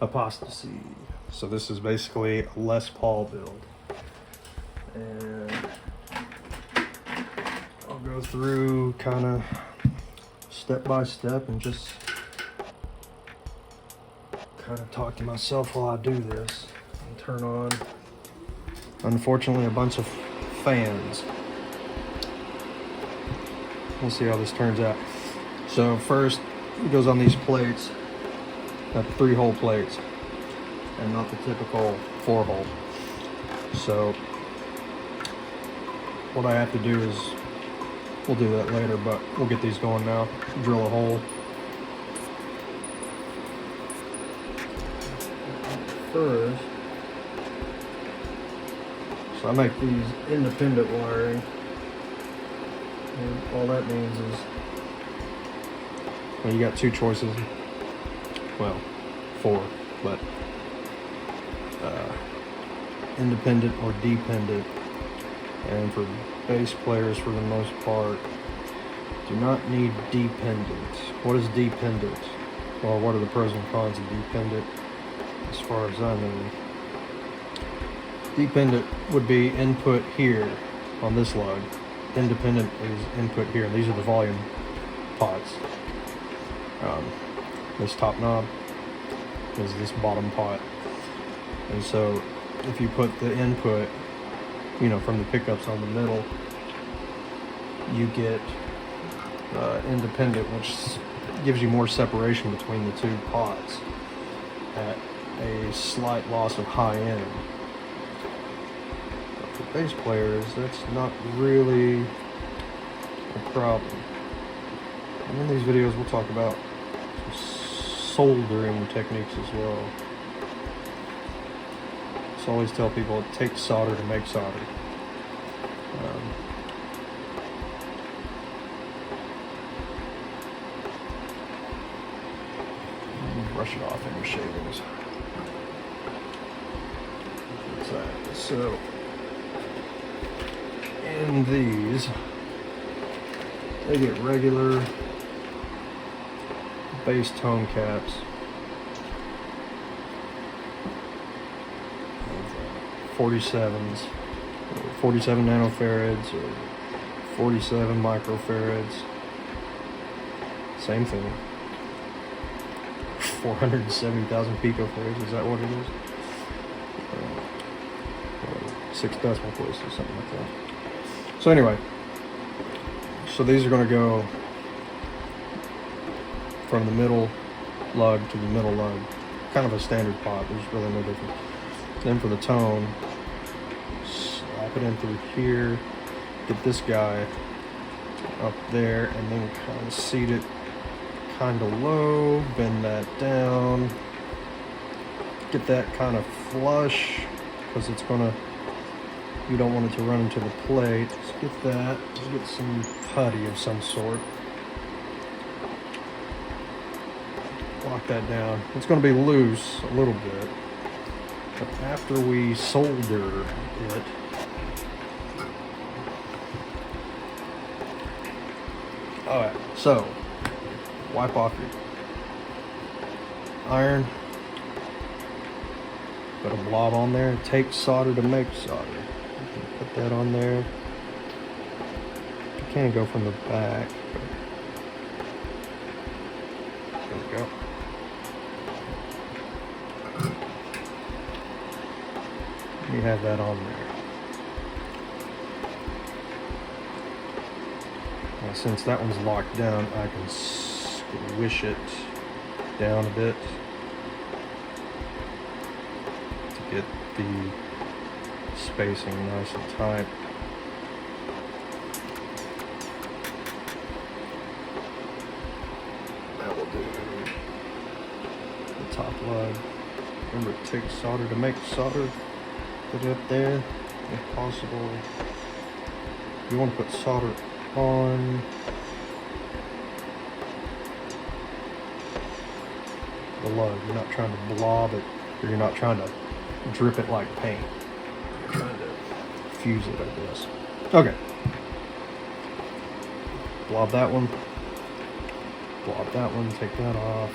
apostasy. So this is basically a Les Paul build. And I'll go through kind of step by step and just kind of talk to myself while I do this. And turn on, unfortunately, a bunch of fans. We'll see how this turns out. So first, it goes on these plates, got 3-hole plates, and not the typical 4-hole. So what I have to do is, we'll do that later, but we'll get these going now. Drill a hole. First, so I make these independent wiring. And all that means is, well, you got 2 choices. Well, 4, but independent or dependent. And for bass players, for the most part, do not need dependent. What is dependent? Well, what are the pros and cons of dependent? As far as I know, dependent would be input here on this lug. Independent is input here, and these are the volume pots. This top knob is this bottom pot, and so if you put the input, you know, from the pickups on the middle, you get independent, which gives you more separation between the 2 pots at a slight loss of high end. For bass players, that's not really a problem. And in these videos, we'll talk about soldering techniques as well. So I always tell people it takes solder to make solder. Brush it off in your shavings. So in these, they get regular bass tone caps. 47s, 47 nanofarads or 47 microfarads. Same thing. 470,000 picofarads, is that what it is? 6 decimal places or something like that. So anyway, so these are going to go from the middle lug to the middle lug. Kind of a standard pot, there's really no difference. Then for the tone, slap it in through here, get this guy up there, and then kind of seat it kind of low, bend that down, get that kind of flush, because it's going to, you don't want it to run into the plate. Let's get that, let's get some putty of some sort. Lock that down. It's going to be loose a little bit, but after we solder it, alright, so wipe off your iron, put a blob on there. It takes solder to make solder. You can put that on there. You can't go from the back, but there we go. You have that on there. Now, since that one's locked down, I can squish it down a bit to get the spacing nice and tight. That will do the top lug. Remember, it takes solder to make solder. Put it up there, if possible. You want to put solder on the lug. You're not trying to blob it, or you're not trying to drip it like paint. You're trying to fuse it, I guess. Okay. Blob that one. Blob that one, take that off.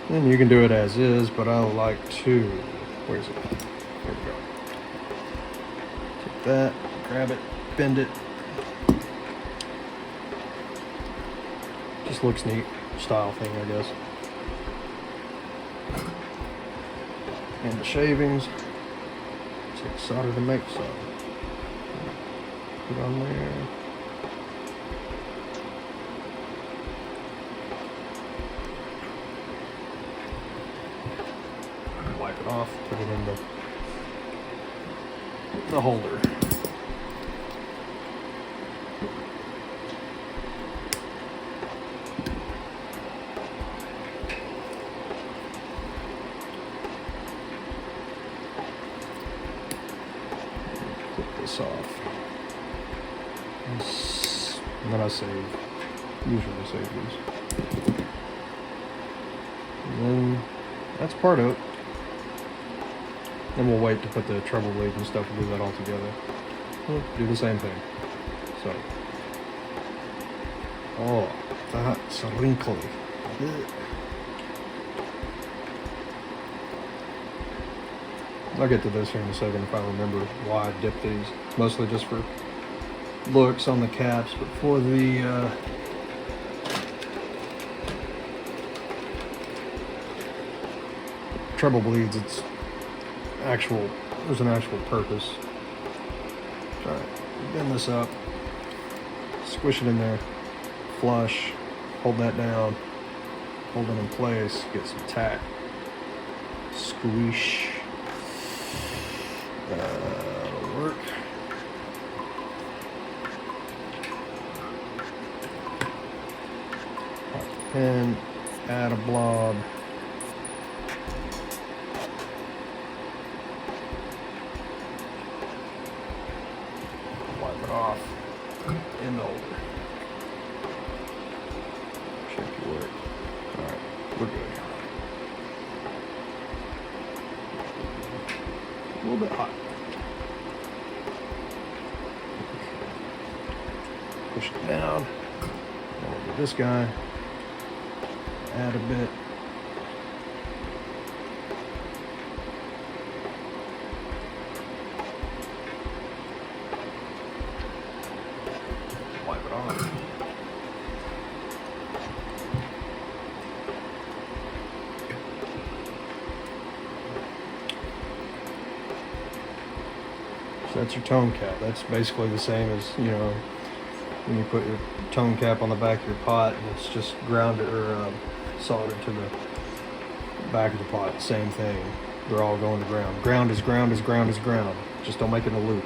And you can do it as is, but I like to, where is it? There we go. Take that, grab it, bend it. Just looks neat, style thing, I guess. And the shavings, take solder to make solder. Put on there. Wipe it off, put it in the holder. Clip this off. And then I save. Usually save these. And then that's part of it. Then we'll wait to put the treble blades and stuff and do that all together. We'll do the same thing. So. Oh, that's wrinkly. I'll get to this here in a second if I remember why I dipped these. Mostly just for looks on the caps, but for the treble bleeds, it's actual, there's an actual purpose. Alright, bend this up, squish it in there, flush, hold that down, hold it in place, get some tack, squish, that'll work. Pop the pen, add a blob. Wipe it off in the holder. Check your work. Alright, we're good. A little bit hot. Push it down. Now we'll do this guy. Add a bit. Wipe it off. So that's your tone cap. That's basically the same as, you know, when you put your tone cap on the back of your pot and it's just grounded or soldered to the back of the pot. Same thing. They're all going to ground. Ground is ground is ground is ground. Just don't make it a loop.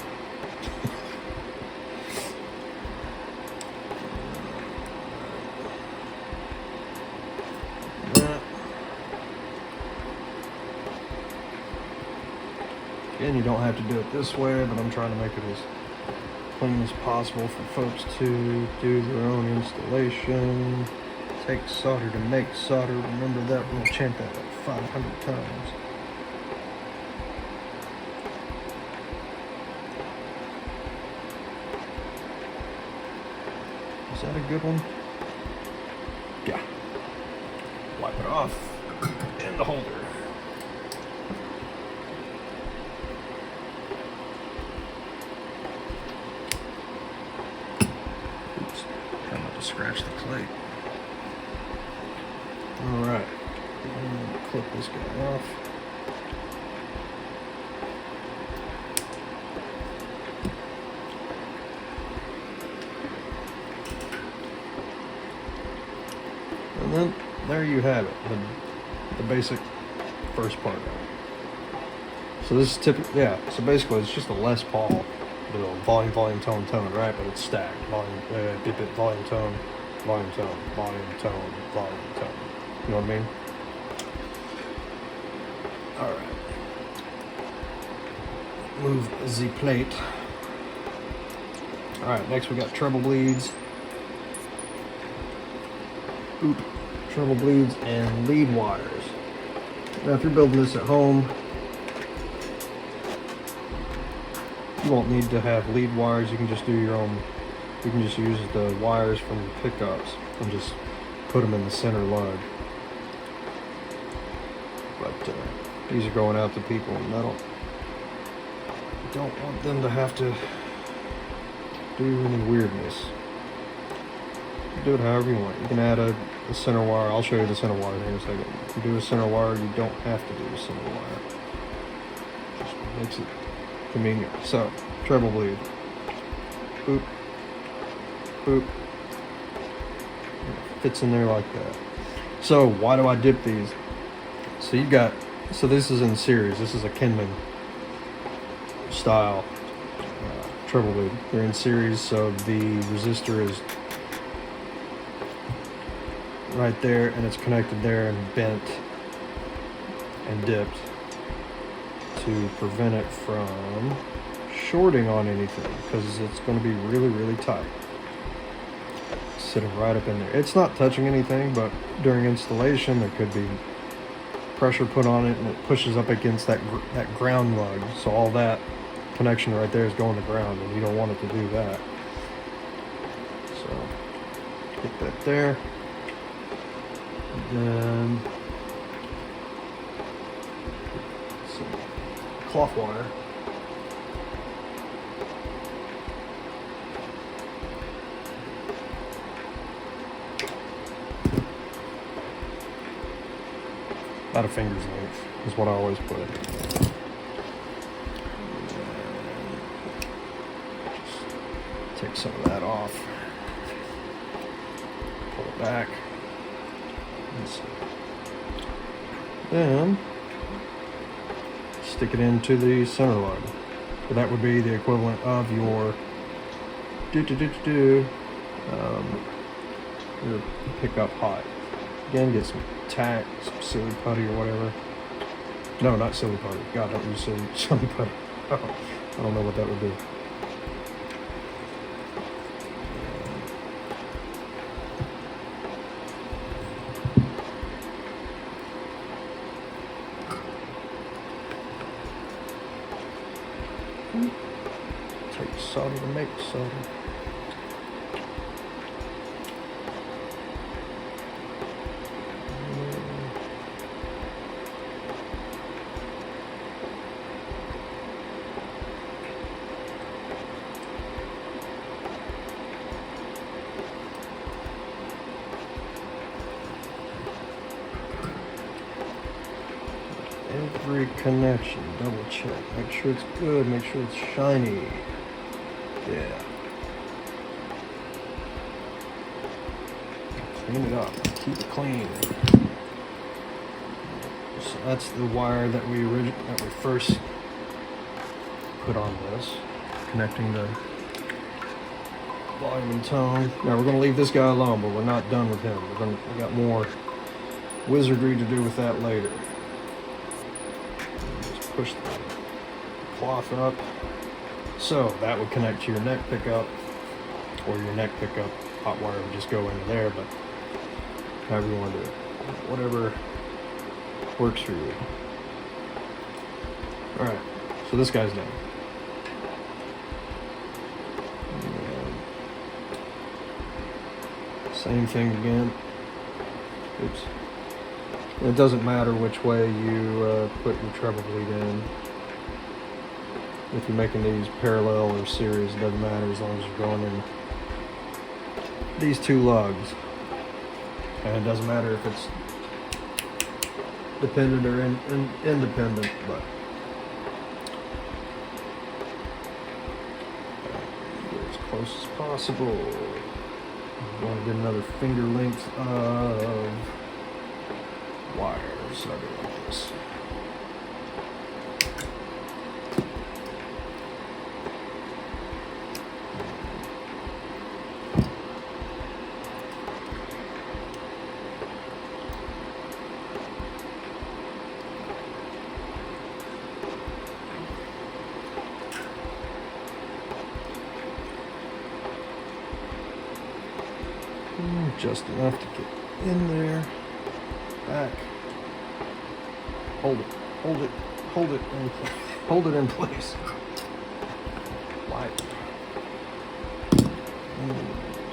Again, you don't have to do it this way, but I'm trying to make it as clean as possible for folks to do their own installation. Take solder to make solder. Remember that, we'll chant that like 500 times. Is that a good one? Yeah. Wipe it off in the holder. Oops, try not to scratch the plate. Alright, clip this guy off. And then there you have it, the basic first part of it. So this is typically, yeah, so basically it's just a Les Paul, volume, volume, tone, tone, right? But it's stacked, volume, bit, volume, tone, volume, tone, volume, tone, volume, tone. You know what I mean? Alright. Move the plate. Alright, next we got treble bleeds. Oop. Treble bleeds and lead wires. Now if you're building this at home, you won't need to have lead wires. You can just do your own. You can just use the wires from the pickups and just put them in the center lug. but these are going out to people in metal. Don't want them to have to do any weirdness. Do it however you want. You can add a center wire. I'll show you the center wire here in a second. If you do a center wire, you don't have to do a center wire. Just makes it convenient. So, treble bleed. Boop. Boop. It fits in there like that. So, why do I dip these? So this is in series. This is a Kinman style treble bleed. They're in series, so the resistor is right there, and it's connected there and bent and dipped to prevent it from shorting on anything, because it's going to be really, really tight. Sitting right up in there. It's not touching anything, but during installation there could be pressure put on it, and it pushes up against that ground lug. So all that connection right there is going to ground, and you don't want it to do that. So get that there. And then some cloth wire. About a finger's length is what I always put. Just take some of that off. Pull it back. Then stick it into the center lug. So that would be the equivalent of your your pickup hot. Again, get some tack, some silly putty or whatever. No, not silly putty. God, don't use silly putty. I don't know what that would be. Take solder to make solder. Every connection, double check, make sure it's good, make sure it's shiny. Yeah. Clean it up, keep it clean. So that's the wire that we first put on this, connecting the volume and tone. Now we're going to leave this guy alone, but we're not done with him. We got more wizardry to do with that later. Push the cloth up. So that would connect to your neck pickup, or your neck pickup hot wire would just go into there, but however you want to do it. Whatever works for you. Alright, so this guy's done. Same thing again. Oops. It doesn't matter which way you put your treble bleed in. If you're making these parallel or series, it doesn't matter as long as you're going in these two lugs. And it doesn't matter if it's dependent or independent, but get as close as possible. You want to get another finger length of wires. So I do like this. Just enough to get in there, back, hold it in place. Light.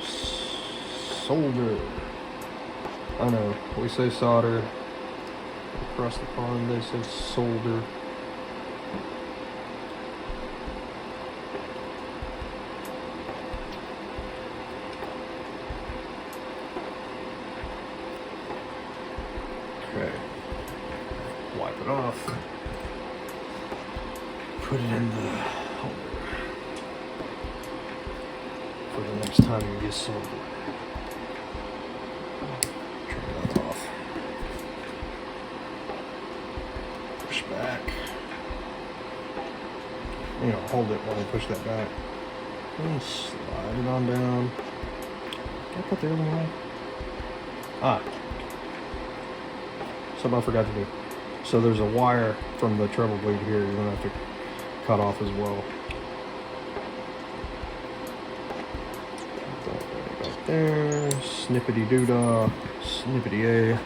Solder. I know, we say solder. Across the pond, they say solder. Okay. Wipe it off. Put it in the holder for the next time you use solder. Turn that off. Push back. You know, hold it while you push that back. And slide it on down. Did I put the other one on? Ah. Something I forgot to do. So there's a wire from the treble bleed here you're going to have to cut off as well. Put that right there. Snippity doodah. Snippity A.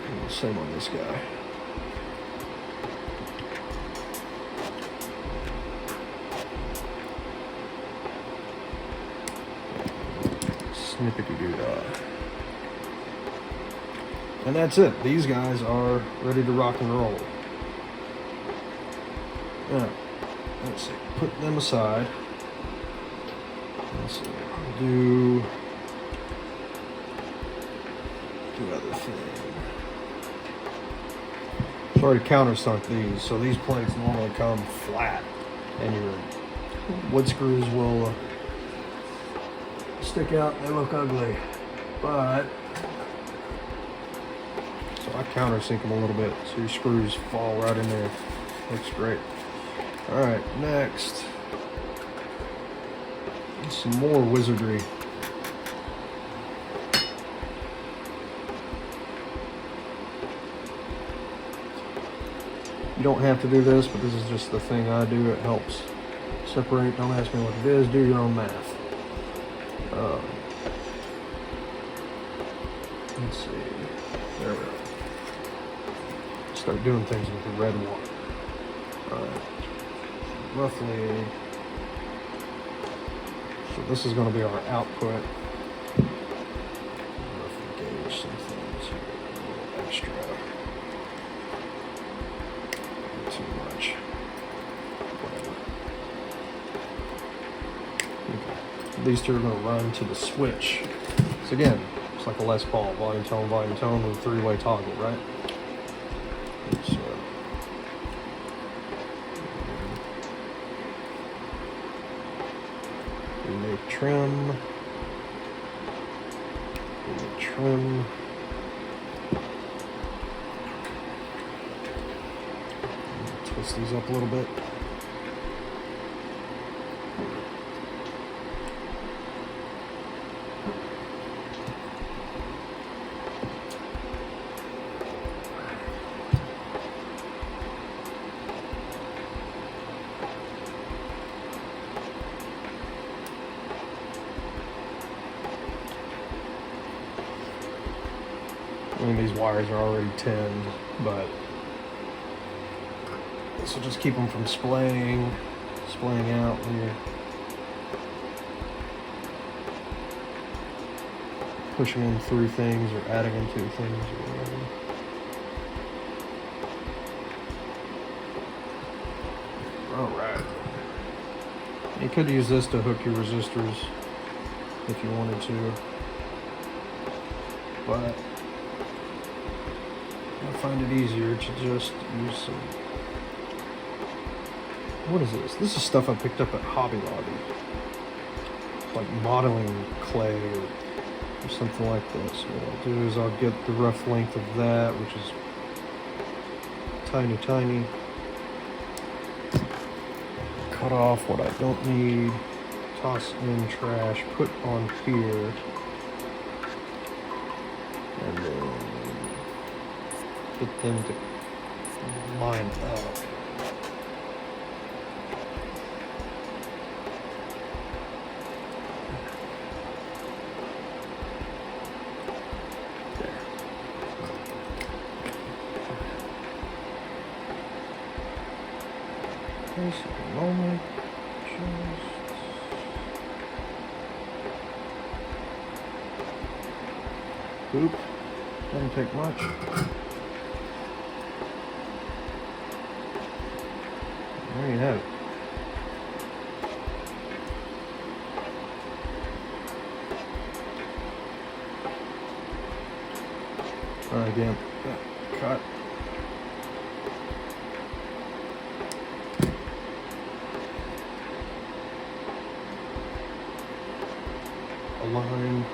And the same on this guy. Snippity doodah. And that's it. These guys are ready to rock and roll. Now, let's see. Put them aside. Let's see. Do other thing. I've already countersunk these, so these plates normally come flat, and your wood screws will stick out. They look ugly, but so I countersink them a little bit, so your screws fall right in there. Looks great. All right, next, some more wizardry. You don't have to do this, but this is just the thing I do. It helps separate. Don't ask me what it is. Do your own math. Let's see. There we go. Start doing things with the red one. Roughly. So this is going to be our output. Roughly gauge some things here. A little extra. Not too much. Whatever. Okay. These two are going to run to the switch. So again, it's like a Les Paul, volume tone with a three-way toggle, right? So, we make trim. We make trim. Twist these up a little bit. I mean, these wires are already tinned, but this will just keep them from splaying out when you're pushing them through things or adding them to things or whatever. Alright. You could use this to hook your resistors if you wanted to, but I find it easier to just use some. What is this? This is stuff I picked up at Hobby Lobby. It's like modeling clay or something like this. What I'll do is I'll get the rough length of that, which is tiny. Cut off what I don't need. Toss in trash. Put on here. And then get them to line up. There. Okay, so the moment just boop. Doesn't take much. There you have it. Again, cut. Align.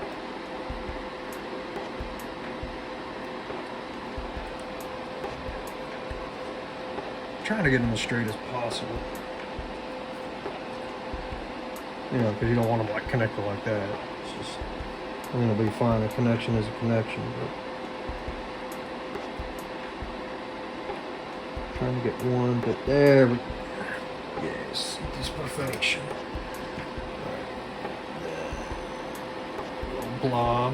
Trying to get them as straight as possible. You know, because you don't want them like connected like that. It's just, I think it'll be fine. A connection is a connection, but trying to get one bit there. Yes, this perfection. Little blob.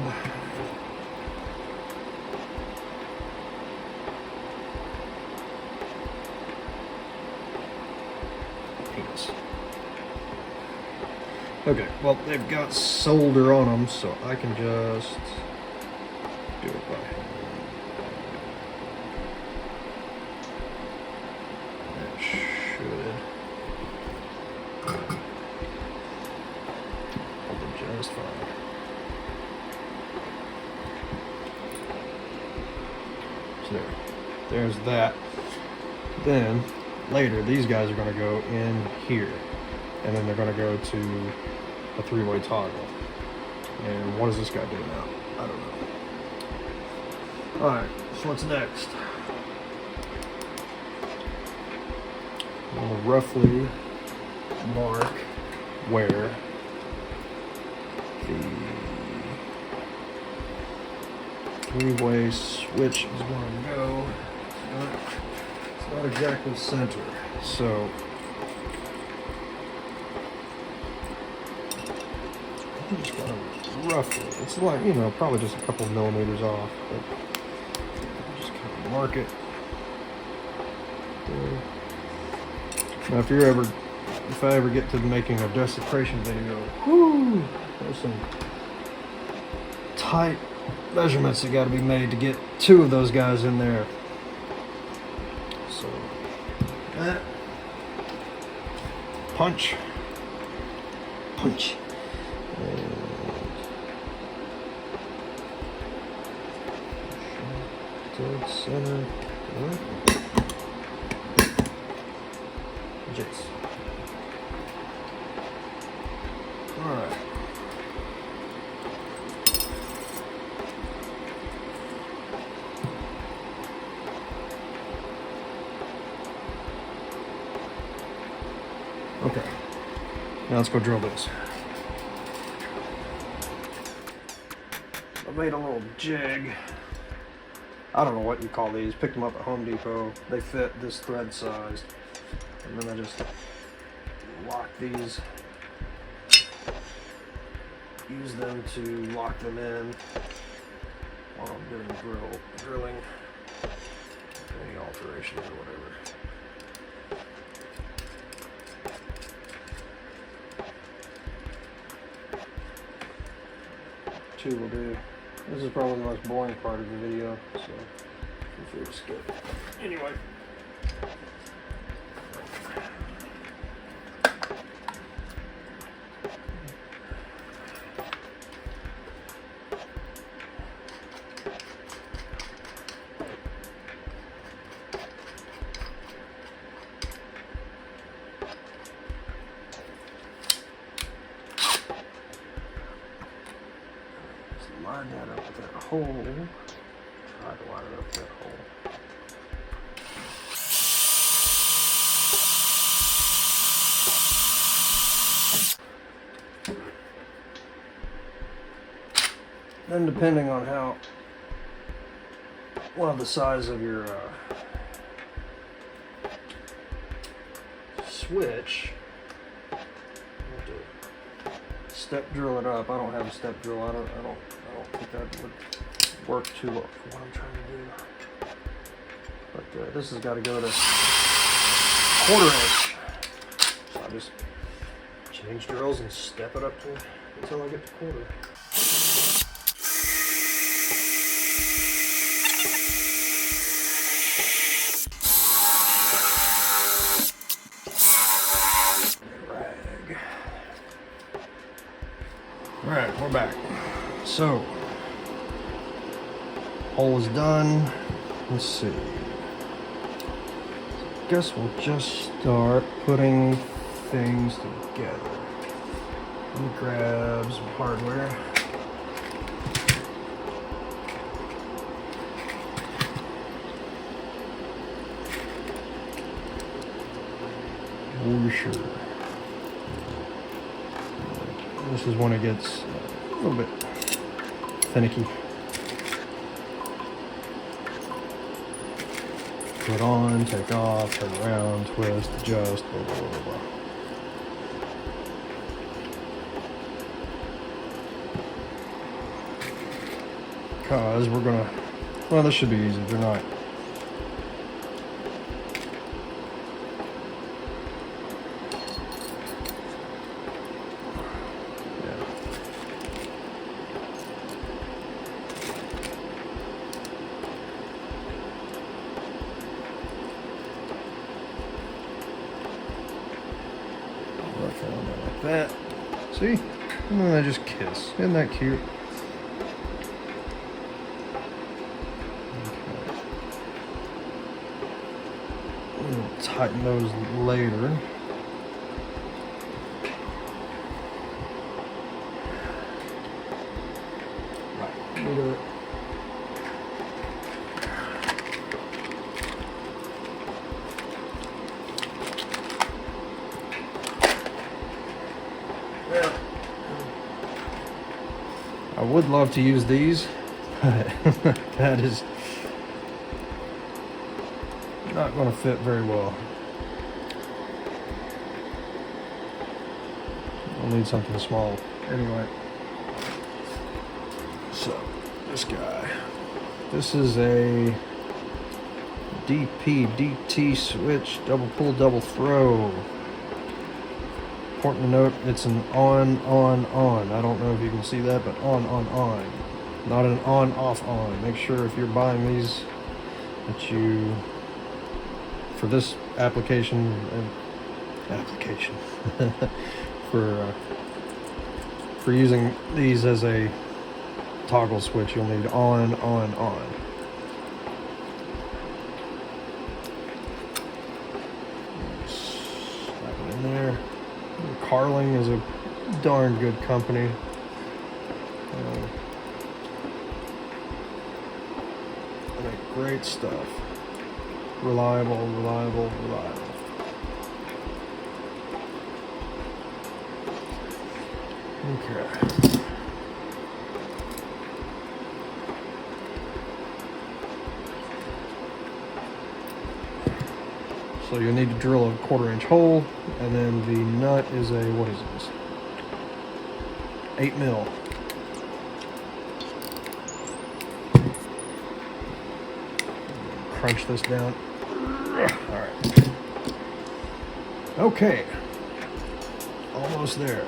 Okay, well, they've got solder on them, so I can just do it by hand. That should hold it just fine. So there's that. Then, later, these guys are going to go in here. And then they're going to go to a three-way toggle. And what does this guy do now? I don't know. Alright, so what's next? We'll roughly mark where the three-way switch is going to go. It's not exactly center. So I'm just gonna roughly, it's like, you know, probably just a couple millimeters off, but just kind of mark it there. Now if I ever get to making a desecration video, whoo, there's some tight measurements that got to be made to get two of those guys in there. So that punch. Dead center. Jazz. Alright. Okay. Now let's go drill this. I made a little jig. I don't know what you call these. Picked them up at Home Depot. They fit this thread size. And then I just lock these. Use them to lock them in while I'm doing drilling. Any alterations or whatever. Two will do. This is probably the most boring part of the video, so feel free to skip. Anyway. Line that up with that hole. Try to line it up with that hole. Then depending on the size of your switch, you have to step drill it up. I don't have a step drill. I don't think that would work too well for what I'm trying to do. But this has got to go to 1/4 inch. So I just change drills and step it up until I get to 1/4. back. So, hole is done. Let's see. Guess we'll just start putting things together. Let me grab some hardware. For sure. This is when it gets a little bit finicky. Put on, take off, turn around, twist, adjust, blah, blah, blah, blah. Because we're gonna, well, this should be easy. They're not. Like that. See? And then they just kiss. Isn't that cute? Okay. We'll tighten those later. Right. Later. I would love to use these, but that is not going to fit very well. I'll need something small. Anyway, so this guy. This is a DP-DT switch, double pull, double throw. Important to note, it's an on. I don't know if you can see that, but on. Not an on. Make sure if you're buying these that you, for this application, for using these as a toggle switch, you'll need on. Slap it in there. Carling is a darn good company. They make great stuff. Reliable. Okay. So you'll need to drill a 1/4-inch hole, and then the nut is a, what is this? 8 mil. Crunch this down. All right. Okay. Almost there.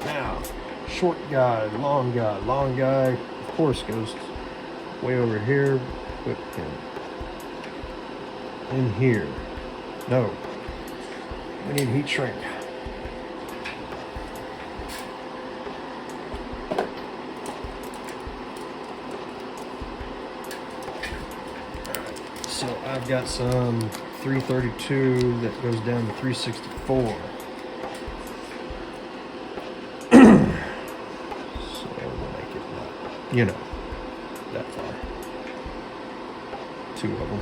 Now, short guy, long guy. Long guy, of course, goes way over here. Put him in here. No. We need heat shrink. So I've got some 332 that goes down to 364. So we'll make it not, you know, that far. 2 of them.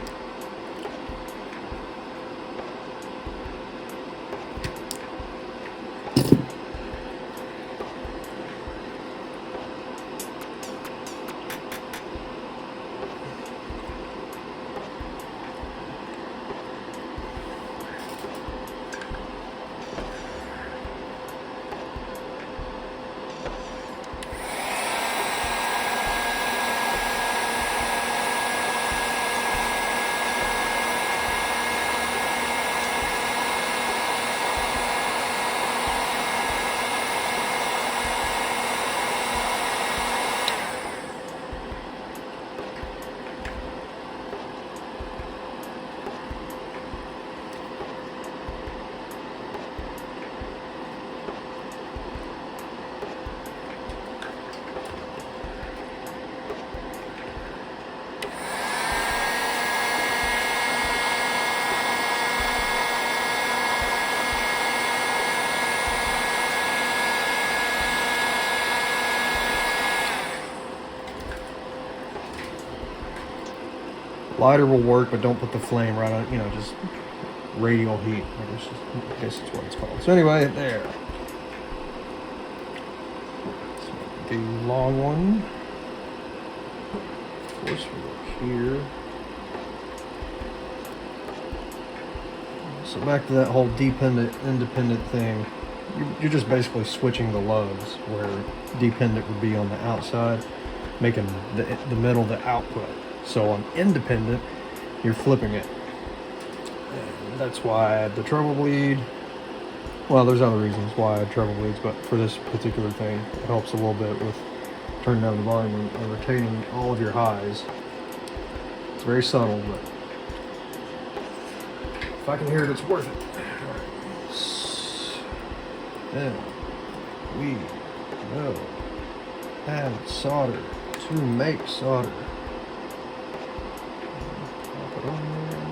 Lighter will work, but don't put the flame right on, you know, just radial heat. I guess that's what it's called. So anyway, there. So the long one. Of course, we look here. So back to that whole dependent-independent thing. You're just basically switching the lugs, where dependent would be on the outside, making the middle the output. So on independent, you're flipping it. And that's why I had the treble bleed. Well, there's other reasons why I had treble bleeds, but for this particular thing, it helps a little bit with turning down the volume and retaining all of your highs. It's very subtle, but if I can hear it, it's worth it. Then we will add solder to make solder. Pop it on there.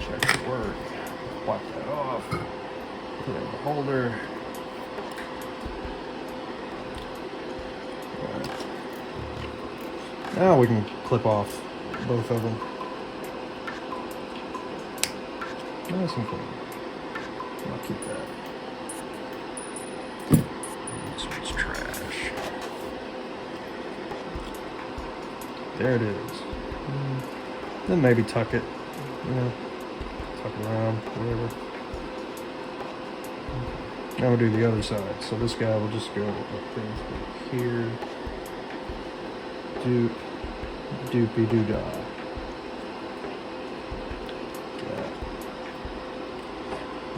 Check the work. Wipe that off. Put it in the holder. Now we can clip off both of them. Nice and clean. I'll keep that. This one's trash. There it is. Then maybe tuck it, you know, tuck it around, whatever. Now we'll do the other side. So this guy will just go up here. Doopy doo dah.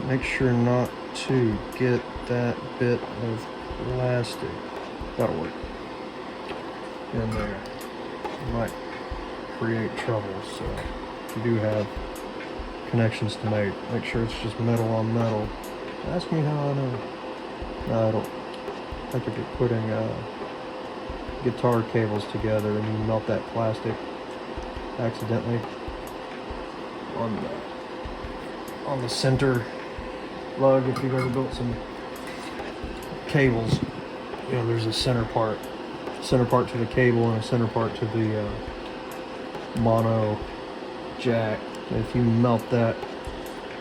Make sure not to get that bit of plastic. That'll work. In there. It might create trouble, so if you do have connections to make sure it's just metal on metal. Ask me how I know. No, I don't. I think if you're putting guitar cables together and you melt that plastic accidentally on the center lug, if you've ever built some cables, you know, there's a center part to the cable and a center part to the mono jack. And if you melt that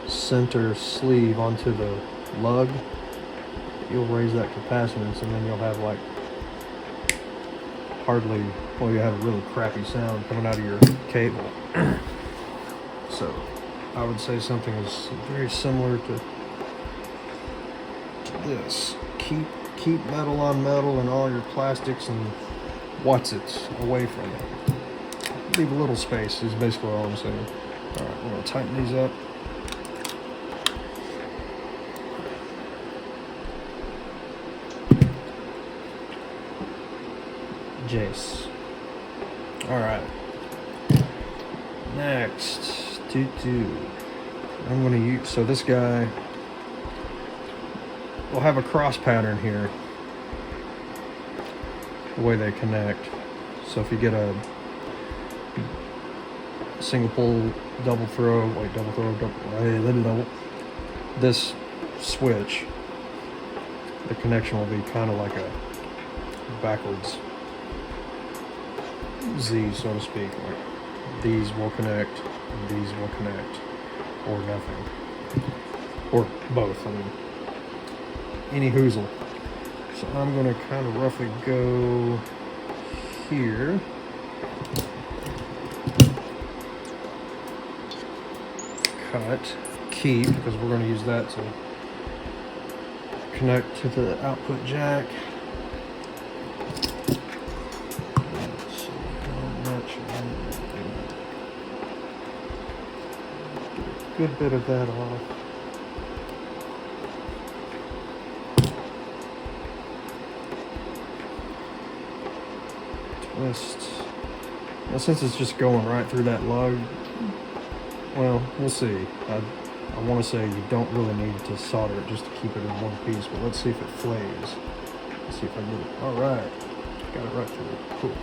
center sleeve onto the lug, you'll raise that capacitance, and then you'll have like you have a really crappy sound coming out of your cable. So I would say something is very similar to this. Keep metal on metal and all your plastics and what's-its away from it. Leave a little space is basically all I'm saying. Alright, we're going to tighten these up. Jace. Alright. Next. I'm going to use, so this guy will have a cross pattern here. The way they connect. So if you get a single pull, double throw, this switch, the connection will be kind of like a backwards Z, so to speak. Like these will connect, these will connect, or nothing, or both. I mean, any hoozle. So I'm going to kind of roughly go here. Cut, keep, because we're going to use that to connect to the output jack. Let's see how much get a good bit of that off. Twist. Now, since it's just going right through that lug, well, we'll see. I want to say you don't really need to solder it just to keep it in one piece, but let's see if it flays. Let's see if I get it. Alright. Got it right through. Cool.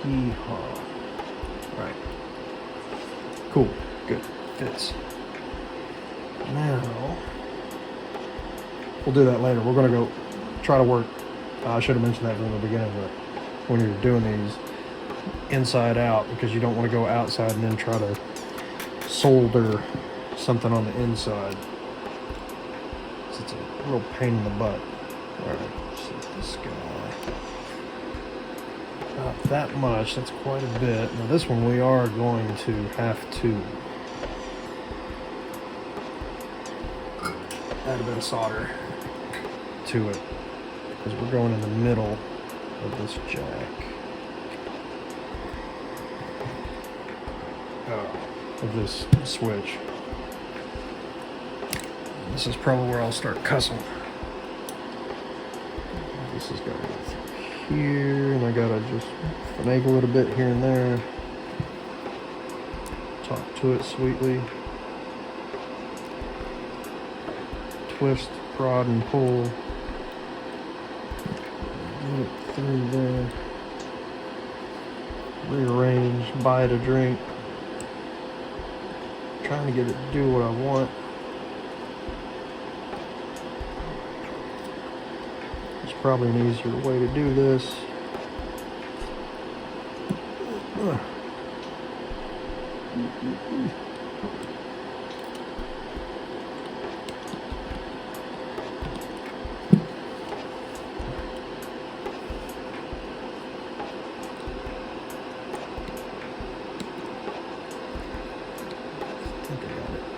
Yeehaw. Right. Cool. Good. Fits. Now, we'll do that later. We're going to go try to work. I should have mentioned that from the beginning, but when you're doing these inside out, because you don't want to go outside and then try to solder something on the inside. It's a real pain in the butt. Alright, set this guy. Not that much, that's quite a bit. Now this one we are going to have to add a bit of solder to it, because we're going in the middle of this jack. Of this switch. This is probably where I'll start cussing. This has got to go through here, and I gotta just finagle it a bit here and there. Talk to it sweetly. Twist, prod, and pull. Get it through there. Rearrange, buy it a drink. Trying to get it to do what I want. There's probably an easier way to do this.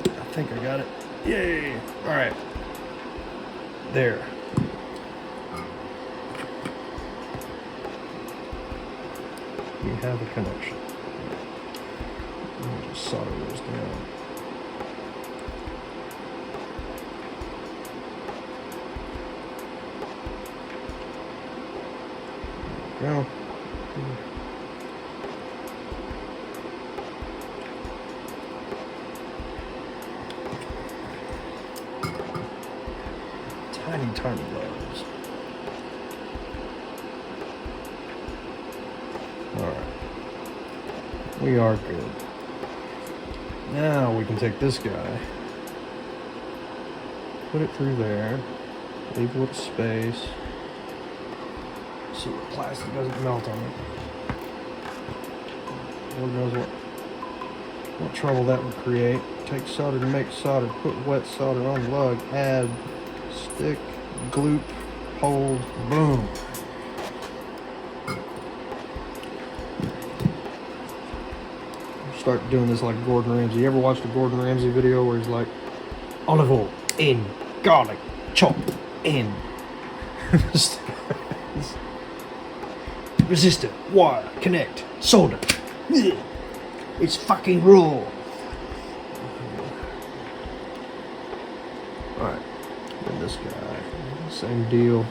I think I got it. Yay! Alright. There. We have a connection. Let me just solder those down. There we go. Tiny blows. Alright. We are good. Now we can take this guy, put it through there, leave a little space so the plastic doesn't melt on it. Lord knows what trouble that would create. Take solder to make solder, put wet solder on the lug, add stick, gloop, hold, boom. Start doing this like Gordon Ramsay. You ever watched a Gordon Ramsay video where he's like, olive oil in, garlic, chop in, resistor, wire, connect, solder. It's fucking raw. Alright, then this guy, same deal.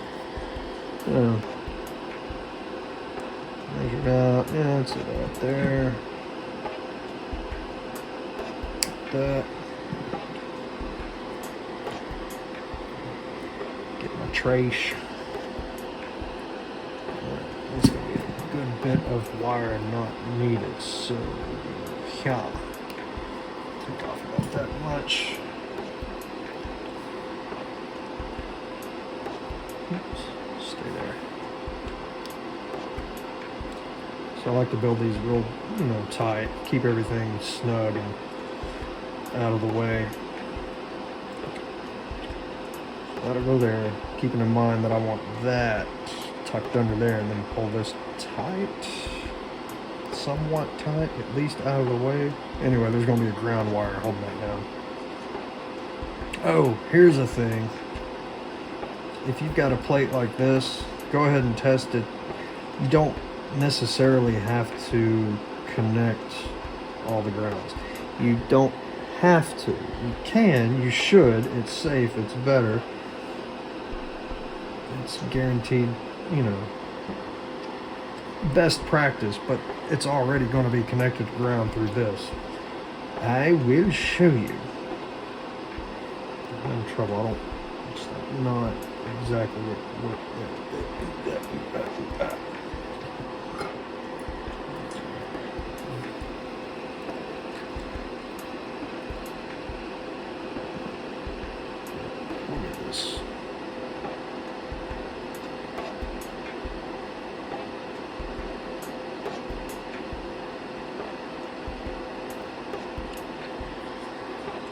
Measure it out, yeah, that's it out there. That. Get my trace. That's gonna be a good bit of wire not needed, so yeah. Take off about that much. Oops, stay there. So I like to build these real, tight, keep everything snug and out of the way. Let it go there, keeping in mind that I want that tucked under there, and then pull this tight, somewhat tight, at least out of the way. Anyway, there's going to be a ground wire holding that down. Oh, here's a thing. If you've got a plate like this, go ahead and test it. You don't necessarily have to connect all the grounds. You don't have to. You can, you should. It's safe, it's better. It's guaranteed, best practice, but it's already going to be connected to ground through this. I will show you. I'm in trouble. I don't, it's not exactly what this.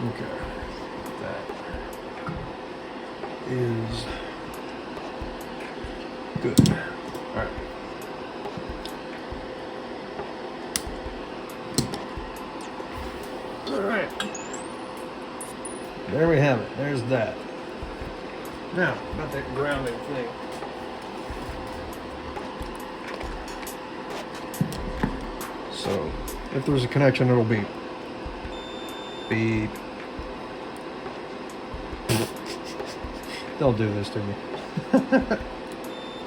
Okay, that is good. All right. All right. There we have it. There's that. Now, about that grounding thing. So, if there's a connection, it'll beep. Beep. They'll do this to me.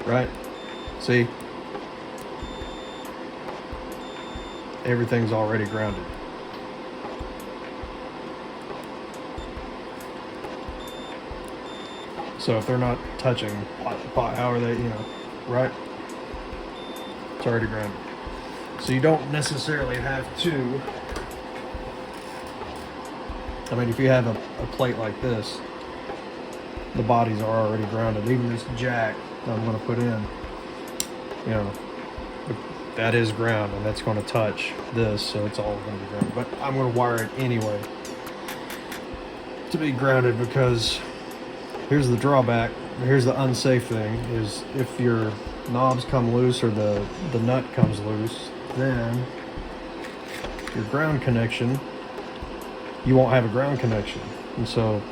Right? See? Everything's already grounded. So if they're not touching, how are they, right? It's already grounded. So you don't necessarily have to, I mean, if you have a plate like this, the bodies are already grounded. Even this jack that I'm going to put in, that is ground, and that's going to touch this, so it's all going to be grounded. But I'm going to wire it anyway to be grounded, because here's the drawback, here's the unsafe thing, is if your knobs come loose or the nut comes loose, then your ground connection, you won't have a ground connection. And so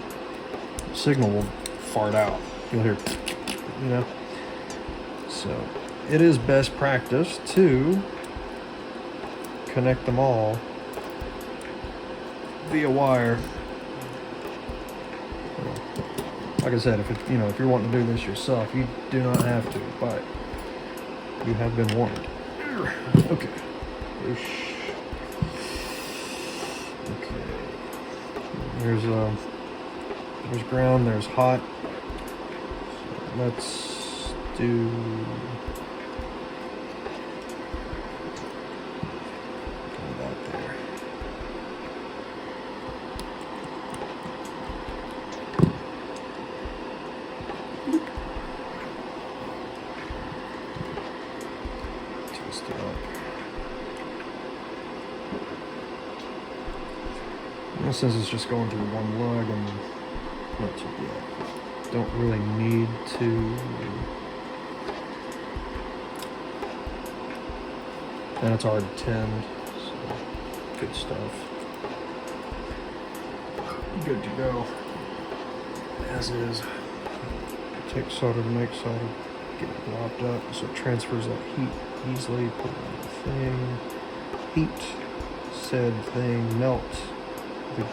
the signal will fart out. You'll hear, So it is best practice to connect them all via wire. Like I said, if you're wanting to do this yourself, you do not have to, but you have been warned. Okay. Okay. There's ground. There's hot. So let's do. About there. Twist it up. And since it's just going through one lug, and not too bad. Don't really need to. And it's already tinned, so good stuff. Good to go. As is. Take solder to make solder. Get it blocked up so it transfers that heat easily. Put it on the thing. Heat said thing, melt the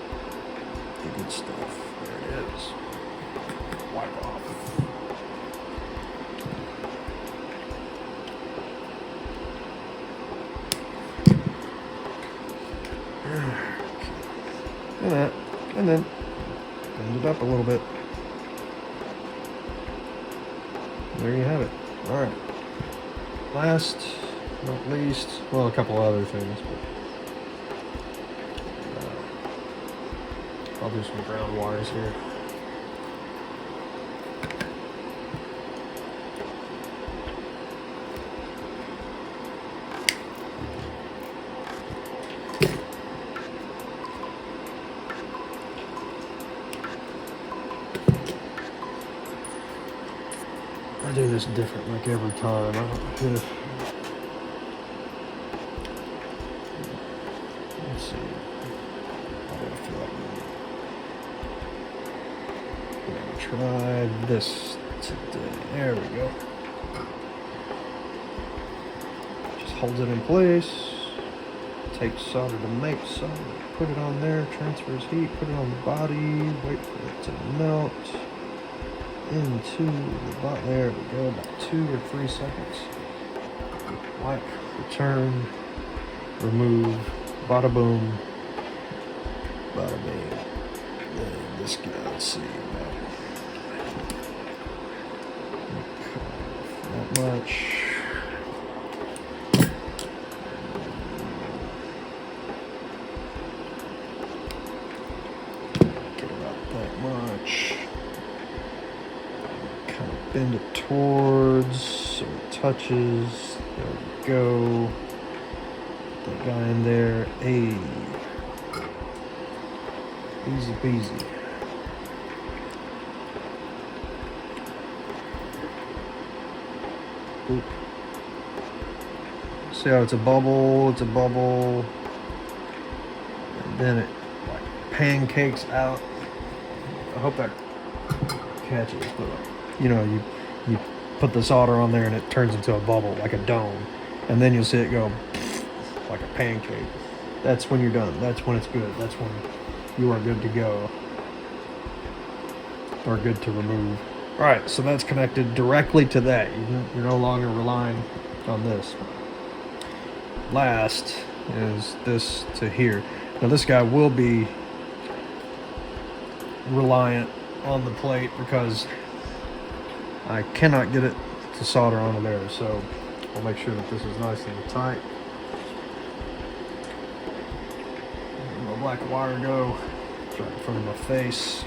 good stuff. There it is. Wipe off. And then bend it up a little bit. There you have it. All right. Last, not least, well, a couple other things, but I'll do some ground wires here. I do this different like every time. Let's see. I gotta feel like I'm gonna try this today. There we go. Just hold it in place. Take solder to make solder. Put it on there. Transfers heat. Put it on the body. Wait for it to melt. Into the bottom. There we go, about 2 or 3 seconds. Wipe, return, remove, bada boom, bada bing. And this guy, let's see, not much. Get about that much. bend it towards so it touches. There we go. Put that guy in there. Hey. Easy peasy. Oop. See how it's a bubble, and then it like pancakes out. I hope that catches, but you know, you put the solder on there and it turns into a bubble, like a dome, and then you'll see it go like a pancake. That's when you're done. That's when it's good. That's when you are good to go, or good to remove. All right, so that's connected directly to that. You're no longer relying on this. Last is this to here. Now this guy will be reliant on the plate because I cannot get it to solder onto there, so I'll make sure that this is nice and tight. Let my black wire go. It's right in front of my face.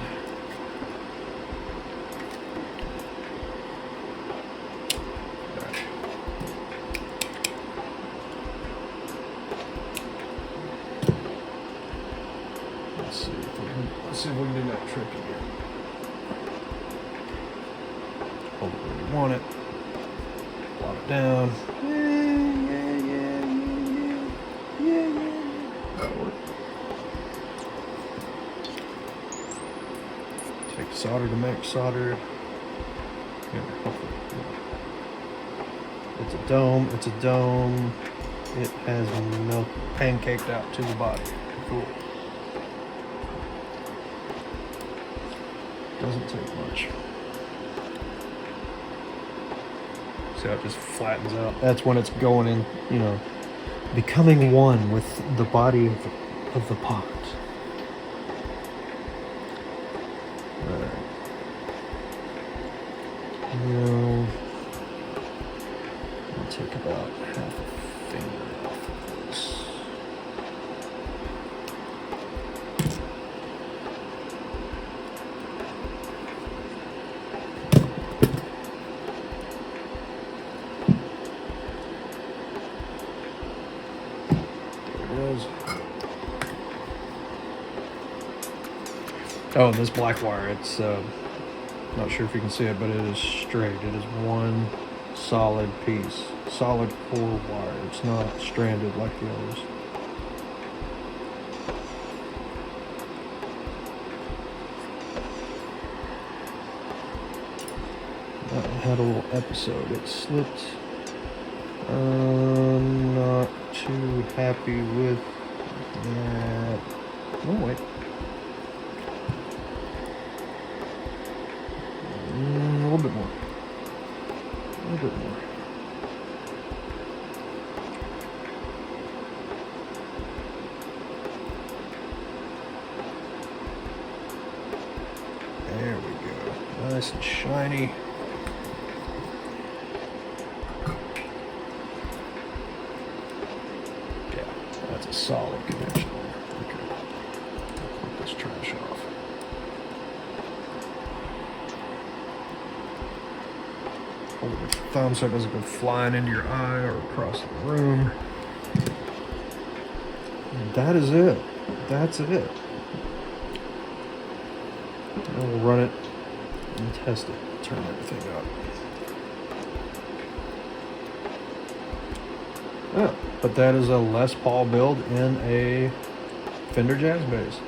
Let's see if we can do that trick again. Hold it where you want it. Plop it down. Yeah. That'll work. Take solder to make solder. It's a dome. It's a dome. It has milk pancaked out to the body. Cool. Doesn't take much. See how it just flattens out? That's when it's going in, you know, becoming one with the body of the pot. Alright. Now, I'll take about half a finger off of this. Oh, this black wire, it's not sure if you can see it, but it is straight. It is one solid piece, solid core wire. It's not stranded like the others. That had a little episode. It slipped. Not too happy with that. Oh, wait. A little bit more. A little bit more. There we go. Nice and shiny. Yeah, that's a solid connection there. Okay. Put this trash off. Hold it with your thumb so it doesn't go flying into your eye or across the room. And that is it. That's it. Now we'll run it and test it. Turn everything up. Yeah, but that is a Les Paul build in a Fender Jazz bass.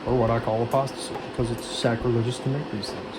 Or what I call a pasta soup, because it's sacrilegious to make these things.